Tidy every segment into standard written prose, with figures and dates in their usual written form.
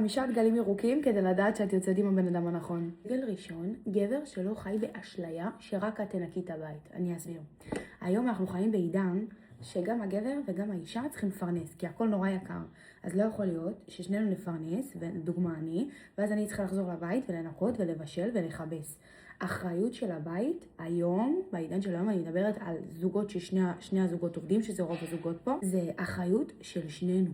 5 דגלים ירוקים כדי לדעת שאת יוצאת עם הבן אדם הנכון. דגל ראשון, גבר שלא חי באשליה שרק את תנקי את הבית. אני אסביר. היום אנחנו חיים בעידן שגם הגבר וגם האישה צריכים לפרנס, כי הכל נורא יקר. אז לא יכול להיות ששנינו נפרנס, ודוגמה אני, ואז אני צריכה לחזור לבית ולנקות ולבשל ולחבס. אחריות של הבית, היום, בעידן של היום אני מדברת על זוגות ששני הזוגות עובדים, שזה רוב הזוגות פה, זה אחריות של שנינו.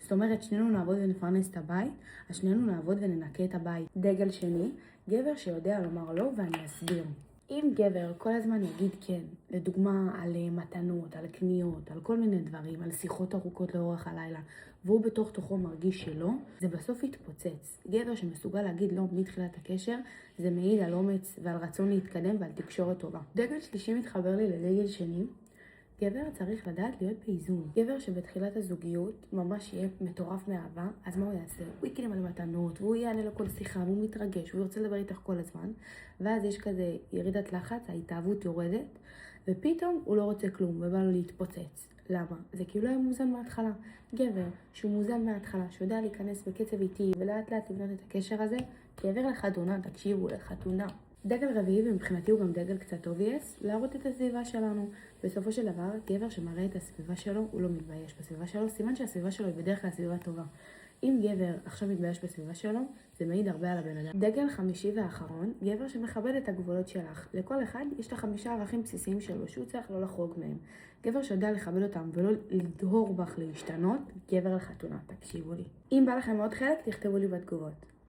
זאת אומרת, שנינו נעבוד ונפרנס את הבית, אז שנינו נעבוד וננקה את הבית. דגל שני, גבר שיודע לומר לא, ואני אסביר. אם גבר כל הזמן יגיד כן, לדוגמה על מתנות, על קניות, על כל מיני דברים, על שיחות ארוכות לאורך הלילה, והוא בתוך תוכו מרגיש שלא, זה בסוף יתפוצץ. גבר שמסוגל להגיד לא מתחילת הקשר, זה מעיד על אומץ ועל רצון להתקדם ועל תקשורת טובה. דגל שלישי מתחבר לי לדגל שני. גבר צריך לדעת להיות באיזון. גבר שבתחילת הזוגיות ממש יהיה מטורף מאהבה, אז מה הוא יעשה? הוא יקדם על מתנות, והוא יענה לכל שיחה, והוא מתרגש, והוא ירצה לדבר איתך כל הזמן, ואז יש כזה ירידת לחץ, ההתאהבות יורדת, ופתאום הוא לא רוצה כלום, ובא לו להתפוצץ. למה? זה כאילו היה מוזן מההתחלה. גבר שהוא מוזן מההתחלה, שיודע להיכנס בקצב איטי, ולאט לאט לבנות את הקשר הזה, גבר לחתונה, תקשיבו, לחתונה. דגל רביעי, ומבחינתי הוא גם דגל קצת obvious, להראות את הסביבה שלנו. בסופו של דבר, גבר שמראה את הסביבה שלו, הוא לא מתבייש בסביבה שלו, סימן שהסביבה שלו היא בדרך כלל סביבה טובה. אם גבר עכשיו מתבייש בסביבה שלו, זה מעיד הרבה על הבן אדם. דגל חמישי ואחרון, גבר שמכבד את הגבולות שלך. לכל אחד יש את 5 ערכים בסיסיים שלו, שהוא צריך לא לחרוג מהם. גבר שיודע לכבד אותם ולא לדהור בך להשתנות, גבר לחתונה, תקשיבו לי. אם בא לכם עוד חלק, תכתבו לי בתגובות.